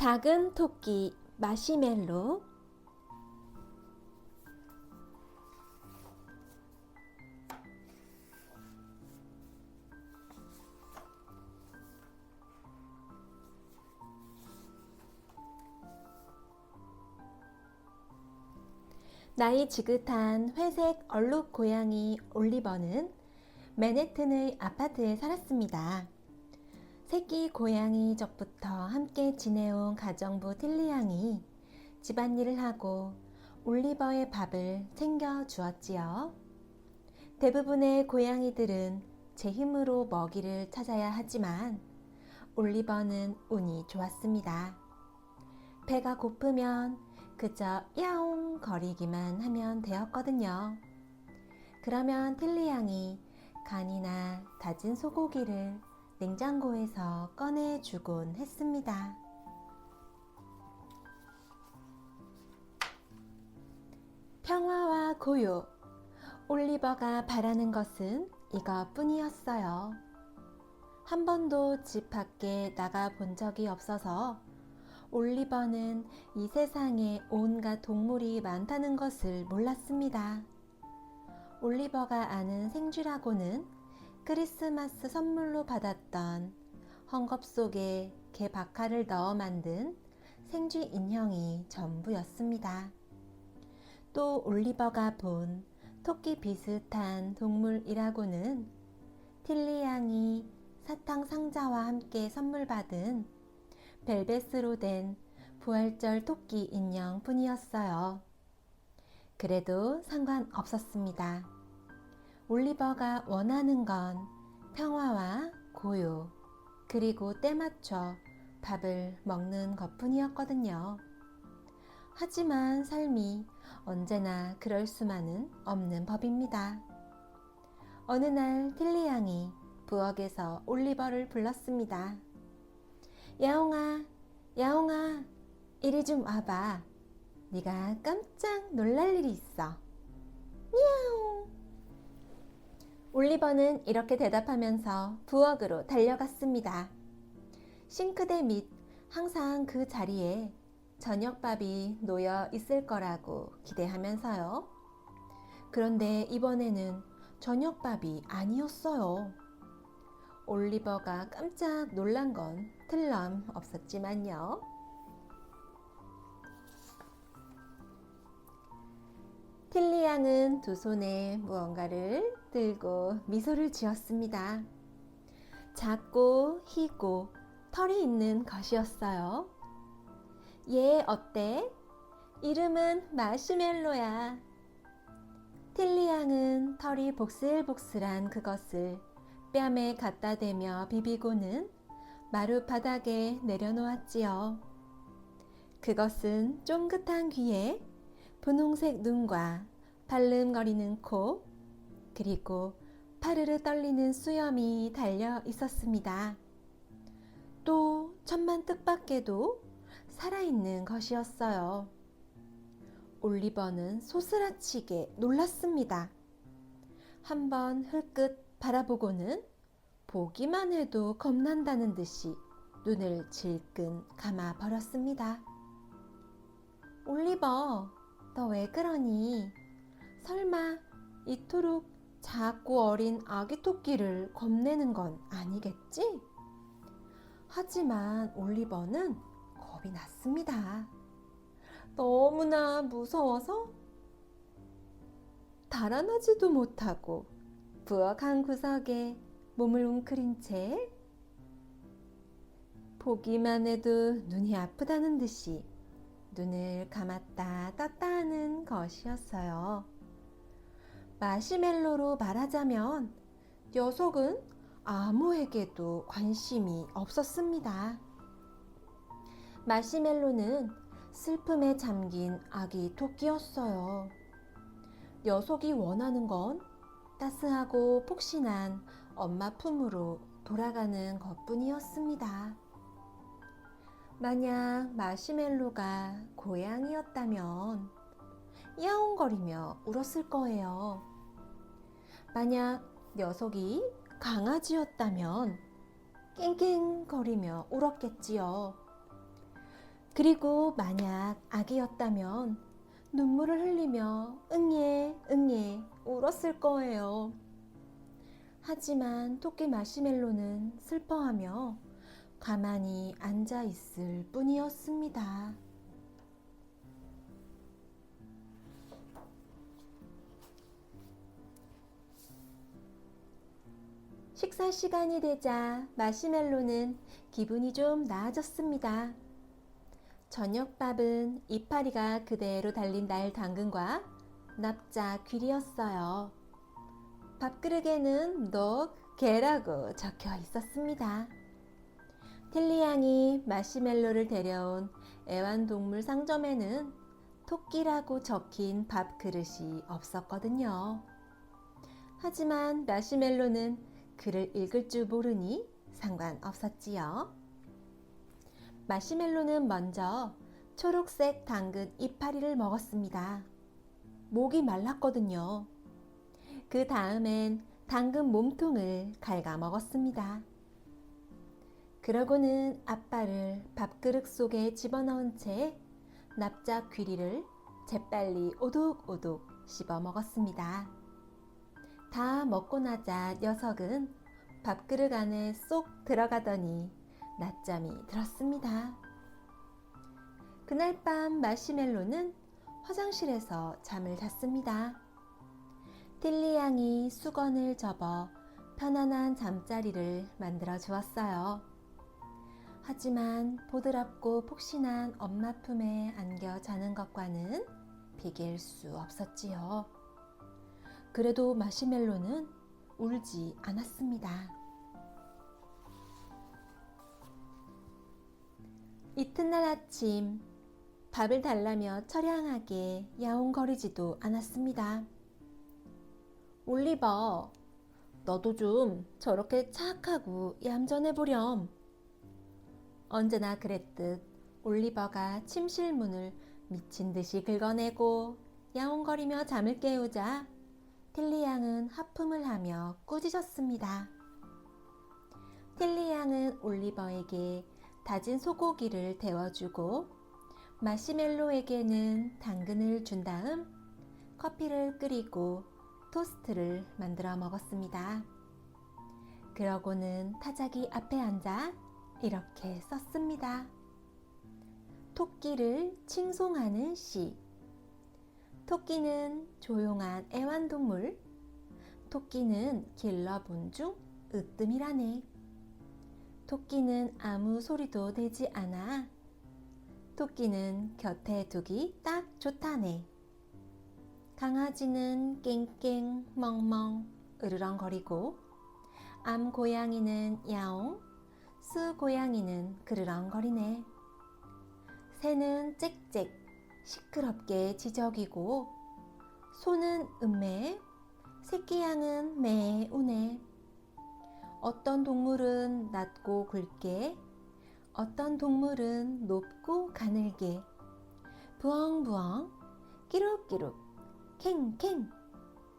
작은 토끼 마시멜로. 나이 지긋한 회색 얼룩 고양이 올리버는 맨해튼의 아파트에 살았습니다. 새끼 고양이 적부터 함께 지내온 가정부 틸리 양이 집안일을 하고 올리버의 밥을 챙겨 주었지요. 대부분의 고양이들은 제 힘으로 먹이를 찾아야 하지만 올리버는 운이 좋았습니다. 배가 고프면 그저 야옹 거리기만 하면 되었거든요. 그러면 틸리 양이 간이나 다진 소고기를 냉장고에서 꺼내주곤 했습니다. 평화와 고요. 올리버가 바라는 것은 이것뿐이었어요. 한 번도 집 밖에 나가 본 적이 없어서 올리버는 이 세상에 온갖 동물이 많다는 것을 몰랐습니다. 올리버가 아는 생쥐라고는 크리스마스 선물로 받았던 헝겊 속에 개 박하를 넣어 만든 생쥐 인형이 전부였습니다. 또 올리버가 본 토끼 비슷한 동물이라고는 틸리 양이 사탕 상자와 함께 선물 받은 벨벳으로 된 부활절 토끼 인형 뿐이었어요. 그래도 상관없었습니다. 올리버가 원하는 건 평화와 고요, 그리고 때맞춰 밥을 먹는 것뿐이었거든요. 하지만 삶이 언제나 그럴 수만은 없는 법입니다. 어느 날 틸리 양이 부엌에서 올리버를 불렀습니다. 야옹아, 야옹아, 이리 좀 와봐. 네가 깜짝 놀랄 일이 있어. 미야옹. 올리버는 이렇게 대답하면서 부엌으로 달려갔습니다. 싱크대 밑 항상 그 자리에 저녁밥이 놓여 있을 거라고 기대하면서요. 그런데 이번에는 저녁밥이 아니었어요. 올리버가 깜짝 놀란 건 틀림없었지만요. 틸리 양은 두 손에 무언가를 들고 미소를 지었습니다. 작고 희고 털이 있는 것이었어요. 얘 어때? 이름은 마시멜로야. 틸리 양은 털이 복슬복슬한 그것을 뺨에 갖다 대며 비비고는 마룻바닥에 내려놓았지요. 그것은 쫑긋한 귀에 분홍색 눈과 발름거리는 코, 그리고 파르르 떨리는 수염이 달려 있었습니다. 또 천만 뜻밖에도 살아있는 것이었어요. 올리버는 소스라치게 놀랐습니다. 한번 흘끗 바라보고는 보기만 해도 겁난다는 듯이 눈을 질끈 감아 버렸습니다. 올리버, 너 왜 그러니? 설마 이토록 작고 어린 아기 토끼를 겁내는 건 아니겠지? 하지만 올리버는 겁이 났습니다. 너무나 무서워서 달아나지도 못하고 부엌 한 구석에 몸을 웅크린 채 보기만 해도 눈이 아프다는 듯이 눈을 감았다 떴다 하는 것이었어요. 마시멜로로 말하자면 녀석은 아무에게도 관심이 없었습니다. 마시멜로는 슬픔에 잠긴 아기 토끼였어요. 녀석이 원하는 건 따스하고 폭신한 엄마 품으로 돌아가는 것뿐이었습니다. 만약 마시멜로가 고양이였다면 야옹거리며 울었을 거예요. 만약 녀석이 강아지였다면 낑낑거리며 울었겠지요. 그리고 만약 아기였다면 눈물을 흘리며 응예 응예 울었을 거예요. 하지만 토끼 마시멜로는 슬퍼하며 가만히 앉아 있을 뿐이었습니다. 식사 시간이 되자 마시멜로는 기분이 좀 나아졌습니다. 저녁밥은 이파리가 그대로 달린 날 당근과 납작 귀리였어요. 밥그릇에는 너 개라고 적혀 있었습니다. 틸리 양이 마시멜로를 데려온 애완동물 상점에는 토끼라고 적힌 밥그릇이 없었거든요. 하지만 마시멜로는 글을 읽을 줄 모르니 상관없었지요. 마시멜로는 먼저 초록색 당근 이파리를 먹었습니다. 목이 말랐거든요. 그 다음엔 당근 몸통을 갉아 먹었습니다. 그러고는 앞발을 밥그릇 속에 집어넣은 채 납작 귀리를 재빨리 오독오독 씹어 먹었습니다. 다 먹고 나자 녀석은 밥그릇 안에 쏙 들어가더니 낮잠이 들었습니다. 그날 밤 마시멜로는 화장실에서 잠을 잤습니다. 틸리 양이 수건을 접어 편안한 잠자리를 만들어 주었어요. 하지만 보드랍고 폭신한 엄마 품에 안겨 자는 것과는 비길 수 없었지요. 그래도 마시멜로는 울지 않았습니다. 이튿날 아침 밥을 달라며 처량하게 야옹거리지도 않았습니다. 올리버, 너도 좀 저렇게 착하고 얌전해보렴. 언제나 그랬듯 올리버가 침실문을 미친 듯이 긁어내고 야옹거리며 잠을 깨우자 틸리 양은 하품을 하며 꾸짖었습니다. 틸리 양은 올리버에게 다진 소고기를 데워주고 마시멜로에게는 당근을 준 다음 커피를 끓이고 토스트를 만들어 먹었습니다. 그러고는 타자기 앞에 앉아 이렇게 썼습니다. 토끼를 칭송하는 시. 토끼는 조용한 애완동물. 토끼는 길러본 중 으뜸이라네. 토끼는 아무 소리도 내지 않아. 토끼는 곁에 두기 딱 좋다네. 강아지는 깽깽 멍멍 으르렁거리고 암고양이는 야옹, 수고양이는 그르렁거리네. 새는 짹짹 시끄럽게 지저귀고 소는 음매, 새끼양은 매 우네. 어떤 동물은 낮고 굵게, 어떤 동물은 높고 가늘게, 부엉부엉, 끼룩끼룩, 캥캥,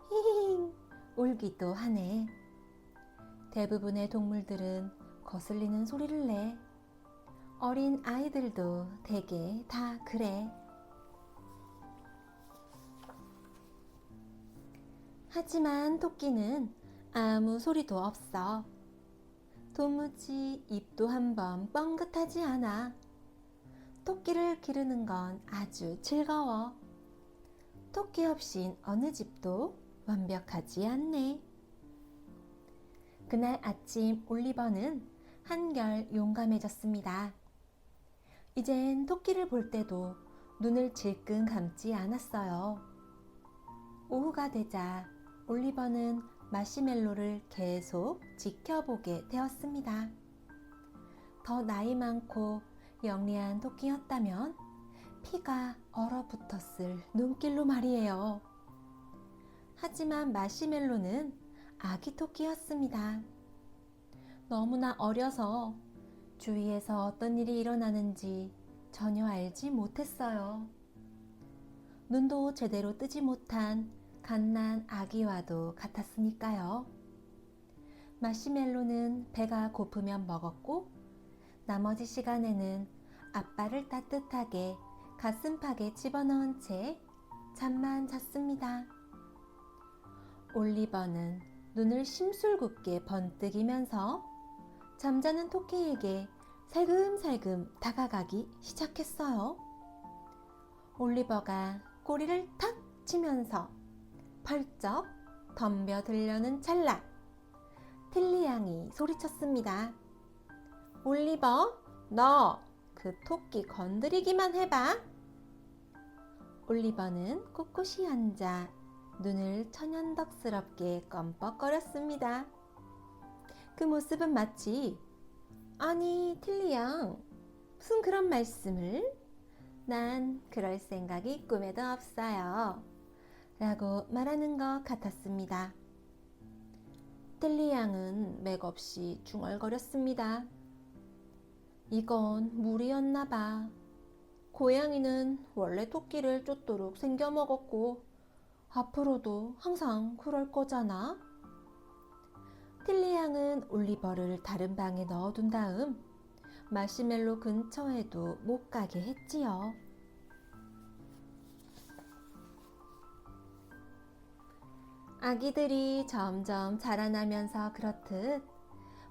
히히히 울기도 하네. 대부분의 동물들은 거슬리는 소리를 내. 어린 아이들도 대개 다 그래. 하지만 토끼는 아무 소리도 없어. 도무지 입도 한번 뻥긋하지 않아. 토끼를 기르는 건 아주 즐거워. 토끼 없인 어느 집도 완벽하지 않네. 그날 아침 올리버는 한결 용감해졌습니다. 이젠 토끼를 볼 때도 눈을 질끈 감지 않았어요. 오후가 되자 올리버는 마시멜로를 계속 지켜보게 되었습니다. 더 나이 많고 영리한 토끼였다면 피가 얼어붙었을 눈길로 말이에요. 하지만 마시멜로는 아기 토끼였습니다. 너무나 어려서 주위에서 어떤 일이 일어나는지 전혀 알지 못했어요. 눈도 제대로 뜨지 못한 갓난 아기와도 같았으니까요. 마시멜로는 배가 고프면 먹었고 나머지 시간에는 앞발을 따뜻하게 가슴팍에 집어넣은 채 잠만 잤습니다. 올리버는 눈을 심술궂게 번뜩이면서 잠자는 토끼에게 살금살금 다가가기 시작했어요. 올리버가 꼬리를 탁 치면서 펄쩍 덤벼들려는 찰나 틸리 양이 소리쳤습니다. 올리버, 너 그 토끼 건드리기만 해봐. 올리버는 꿋꿋이 앉아 눈을 천연덕스럽게 껌뻑거렸습니다. 그 모습은 마치 아니 틸리 양, 무슨 그런 말씀을? 난 그럴 생각이 꿈에도 없어요 라고 말하는 것 같았습니다. 틸리 양은 맥없이 중얼거렸습니다. 이건 무리였나 봐. 고양이는 원래 토끼를 쫓도록 생겨먹었고 앞으로도 항상 그럴 거잖아. 틸리 양은 올리버를 다른 방에 넣어둔 다음 마시멜로 근처에도 못 가게 했지요. 아기들이 점점 자라나면서 그렇듯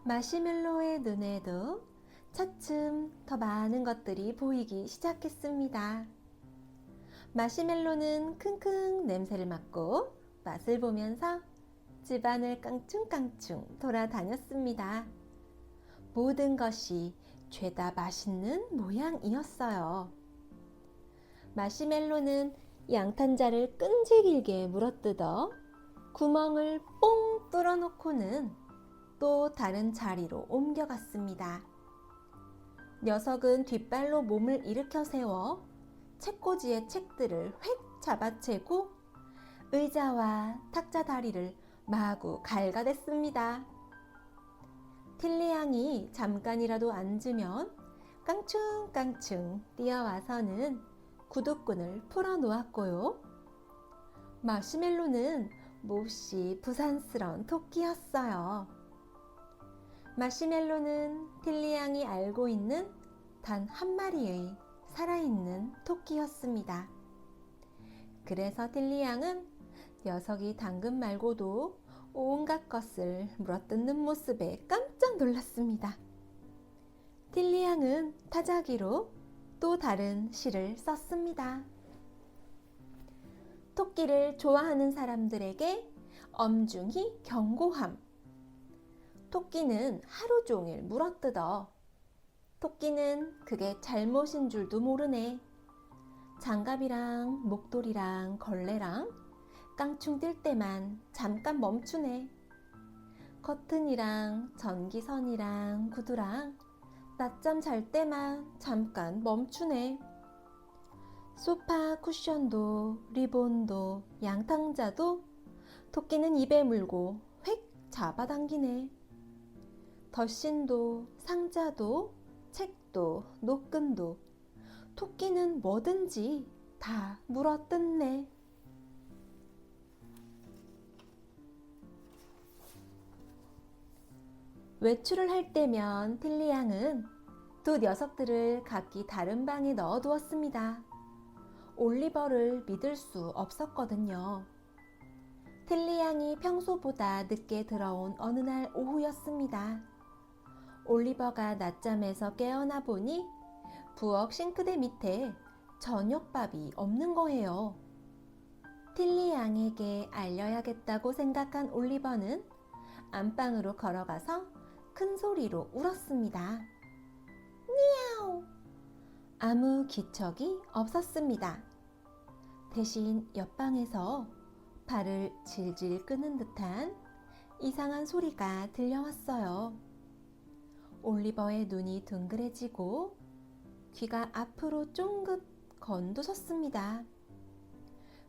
마시멜로의 눈에도 차츰 더 많은 것들이 보이기 시작했습니다. 마시멜로는 킁킁 냄새를 맡고 맛을 보면서 집안을 깡충깡충 돌아다녔습니다. 모든 것이 죄다 맛있는 모양이었어요. 마시멜로는 양탄자를 끈질기게 물어뜯어 구멍을 뽕 뚫어놓고는 또 다른 자리로 옮겨갔습니다. 녀석은 뒷발로 몸을 일으켜 세워 책꽂이의 책들을 휙 잡아채고 의자와 탁자 다리를 마구 갉아댔습니다. 틸리 양이 잠깐이라도 앉으면 깡충깡충 뛰어와서는 구두끈을 풀어놓았고요. 마시멜로는 몹시 부산스러운 토끼였어요. 마시멜로는 틸리 양이 알고 있는 단 한 마리의 살아있는 토끼였습니다. 그래서 틸리 양은 녀석이 당근 말고도 온갖 것을 물어뜯는 모습에 깜짝 놀랐습니다. 틸리 양은 타자기로 또 다른 시를 썼습니다. 토끼를 좋아하는 사람들에게 엄중히 경고함. 토끼는 하루 종일 물어뜯어. 토끼는 그게 잘못인 줄도 모르네. 장갑이랑 목도리랑 걸레랑 깡충 뛸 때만 잠깐 멈추네. 커튼이랑 전기선이랑 구두랑 낮잠 잘 때만 잠깐 멈추네. 소파 쿠션도 리본도 양탕자도 토끼는 입에 물고 휙 잡아당기네. 덧신도 상자도 책도 노끈도 토끼는 뭐든지 다 물어뜯네. 외출을 할 때면 틸리 양은 두 녀석들을 각기 다른 방에 넣어두었습니다. 올리버를 믿을 수 없었거든요. 틸리 양이 평소보다 늦게 들어온 어느 날 오후였습니다. 올리버가 낮잠에서 깨어나 보니 부엌 싱크대 밑에 저녁밥이 없는 거예요. 틸리 양에게 알려야겠다고 생각한 올리버는 안방으로 걸어가서 큰 소리로 울었습니다. 미야오! 아무 기척이 없었습니다. 대신 옆방에서 발을 질질 끄는 듯한 이상한 소리가 들려왔어요. 올리버의 눈이 둥그레지고 귀가 앞으로 쫑긋 곤두섰습니다.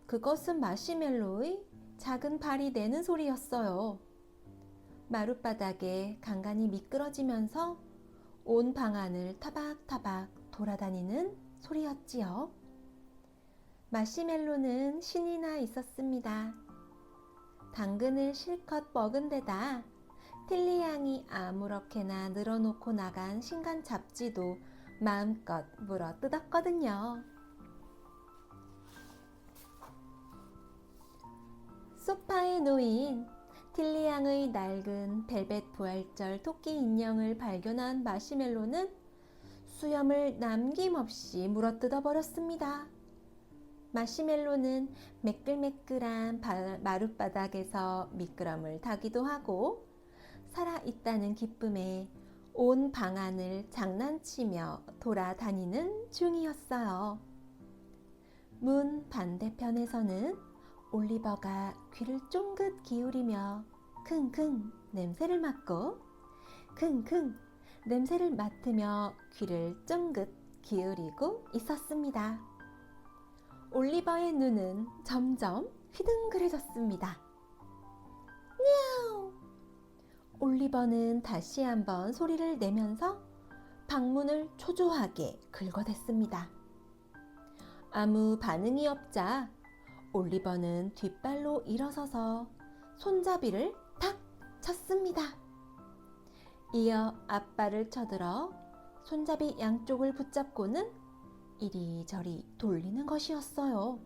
그것은 마시멜로의 작은 발이 내는 소리였어요. 마룻바닥에 간간히 미끄러지면서 온 방안을 타박타박 돌아다니는 소리였지요. 마시멜로는 신이 나 있었습니다. 당근을 실컷 먹은 데다 틸리 양이 아무렇게나 늘어놓고 나간 신간 잡지도 마음껏 물어 뜯었거든요. 소파에 놓인 틸리 양의 낡은 벨벳 부활절 토끼 인형을 발견한 마시멜로는 수염을 남김없이 물어뜯어 버렸습니다. 마시멜로는 매끌매끌한 마룻바닥에서 미끄럼을 타기도 하고 살아있다는 기쁨에 온 방 안을 장난치며 돌아다니는 중이었어요. 문 반대편에서는 올리버가 귀를 쫑긋 기울이며 킁킁 냄새를 맡고 킁킁 냄새를 맡으며 귀를 쫑긋 기울이고 있었습니다. 올리버의 눈은 점점 휘둥그레졌습니다. 냐우! 올리버는 다시 한번 소리를 내면서 방문을 초조하게 긁어댔습니다. 아무 반응이 없자 올리버는 뒷발로 일어서서 손잡이를 탁 쳤습니다. 이어 앞발을 쳐들어 손잡이 양쪽을 붙잡고는 이리저리 돌리는 것이었어요.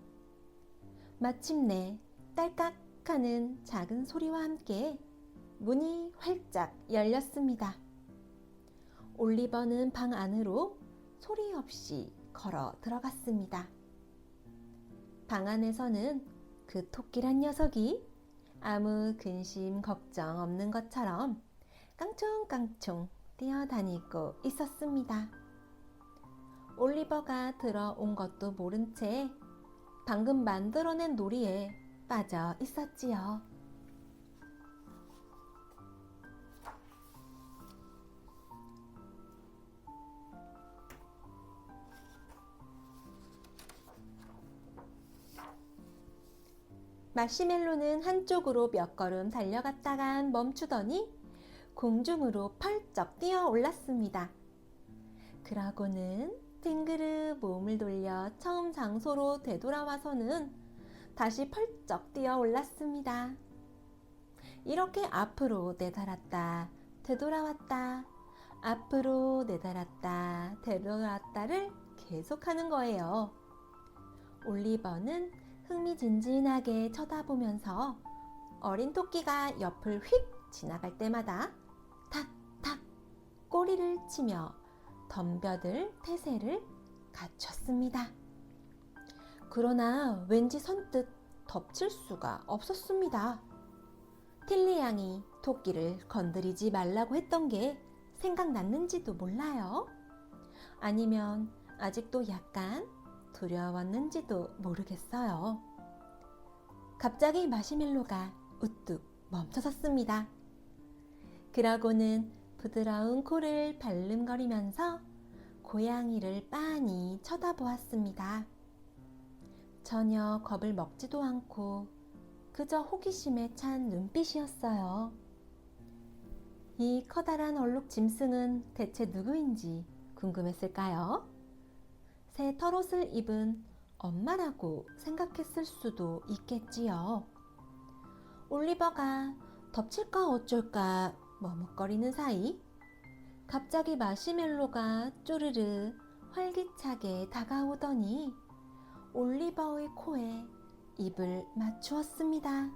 마침내 딸깍 하는 작은 소리와 함께 문이 활짝 열렸습니다. 올리버는 방 안으로 소리 없이 걸어 들어갔습니다. 방 안에서는 그 토끼란 녀석이 아무 근심 걱정 없는 것처럼 깡총깡총 뛰어다니고 있었습니다. 올리버가 들어온 것도 모른 채 방금 만들어낸 놀이에 빠져 있었지요. 마시멜로는 한쪽으로 몇 걸음 달려갔다간 멈추더니 공중으로 펄쩍 뛰어 올랐습니다. 그러고는 빙그르 몸을 돌려 처음 장소로 되돌아와서는 다시 펄쩍 뛰어 올랐습니다. 이렇게 앞으로 내달았다 되돌아왔다 앞으로 내달았다 되돌아왔다를 계속하는 거예요. 올리버는 흥미진진하게 쳐다보면서 어린 토끼가 옆을 휙 지나갈 때마다 탁탁 꼬리를 치며 덤벼들 태세를 갖췄습니다. 그러나 왠지 선뜻 덮칠 수가 없었습니다. 틸리 양이 토끼를 건드리지 말라고 했던 게 생각났는지도 몰라요. 아니면 아직도 약간 두려웠는지도 모르겠어요. 갑자기 마시멜로가 우뚝 멈춰섰습니다. 그러고는 부드러운 코를 발름거리면서 고양이를 빤히 쳐다보았습니다. 전혀 겁을 먹지도 않고 그저 호기심에 찬 눈빛이었어요. 이 커다란 얼룩 짐승은 대체 누구인지 궁금했을까요? 새 털옷을 입은 엄마라고 생각했을 수도 있겠지요. 올리버가 덮칠까 어쩔까 머뭇거리는 사이 갑자기 마시멜로가 쪼르르 활기차게 다가오더니 올리버의 코에 입을 맞추었습니다.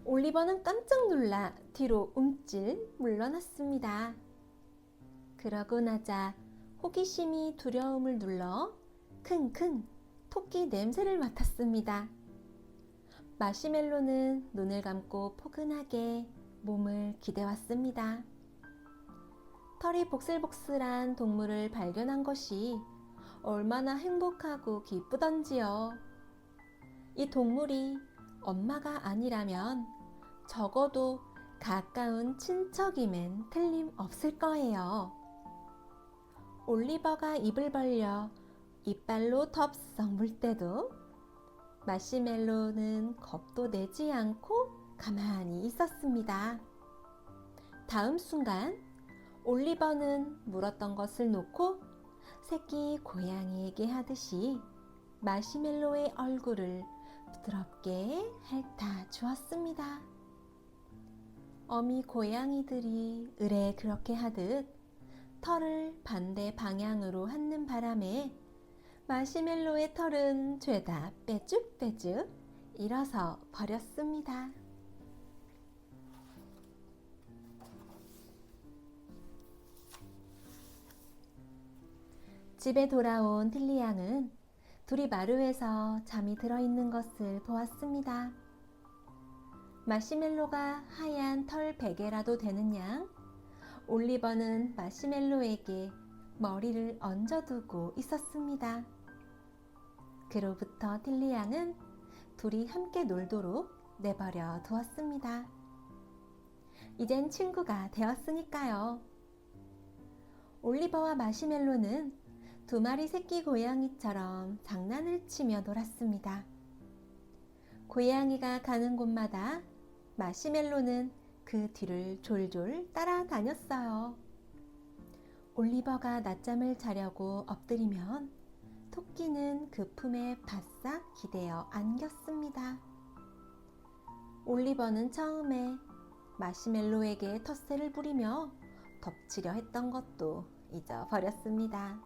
올리버는 깜짝 놀라 뒤로 움찔 물러났습니다. 그러고 나자 호기심이 두려움을 눌러 킁킁 토끼 냄새를 맡았습니다. 마시멜로는 눈을 감고 포근하게 몸을 기대왔습니다. 털이 복슬복슬한 동물을 발견한 것이 얼마나 행복하고 기쁘던지요. 이 동물이 엄마가 아니라면 적어도 가까운 친척임엔 틀림없을 거예요. 올리버가 입을 벌려 이빨로 덥석 물 때도 마시멜로는 겁도 내지 않고 가만히 있었습니다. 다음 순간 올리버는 물었던 것을 놓고 새끼 고양이에게 하듯이 마시멜로의 얼굴을 부드럽게 핥아 주었습니다. 어미 고양이들이 으레 그렇게 하듯 털을 반대 방향으로 핥는 바람에 마시멜로의 털은 죄다 빼죽빼죽 일어서 버렸습니다. 집에 돌아온 틸리 양은 둘이 마루에서 잠이 들어있는 것을 보았습니다. 마시멜로가 하얀 털 베개라도 되는 양, 올리버는 마시멜로에게 머리를 얹어두고 있었습니다. 그로부터 틸리 양은 둘이 함께 놀도록 내버려 두었습니다. 이젠 친구가 되었으니까요. 올리버와 마시멜로는 두 마리 새끼 고양이처럼 장난을 치며 놀았습니다. 고양이가 가는 곳마다 마시멜로는 그 뒤를 졸졸 따라다녔어요. 올리버가 낮잠을 자려고 엎드리면 토끼는 그 품에 바싹 기대어 안겼습니다. 올리버는 처음에 마시멜로에게 텃세를 부리며 덮치려 했던 것도 잊어버렸습니다.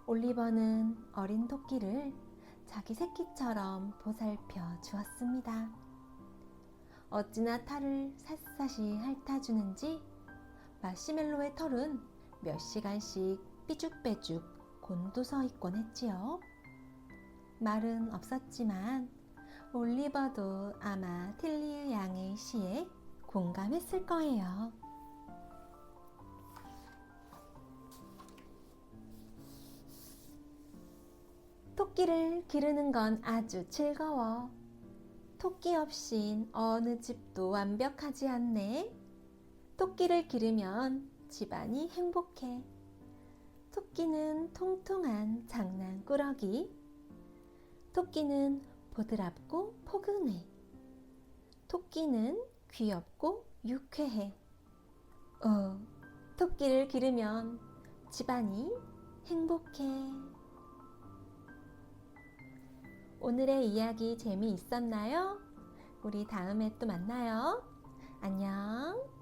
올리버는 어린 토끼를 자기 새끼처럼 보살펴 주었습니다. 어찌나 탈을 샅샅이 핥아주는지 마시멜로의 털은 몇 시간씩 삐죽빼죽 곤두서 있곤 했지요. 말은 없었지만 올리버도 아마 틸리 양의 시에 공감했을 거예요. 토끼를 기르는 건 아주 즐거워. 토끼 없인 어느 집도 완벽하지 않네. 토끼를 기르면 집안이 행복해. 토끼는 통통한 장난꾸러기. 토끼는 보드랍고 포근해. 토끼는 귀엽고 유쾌해. 토끼를 기르면 집안이 행복해. 오늘의 이야기 재미있었나요? 우리 다음에 또 만나요. 안녕.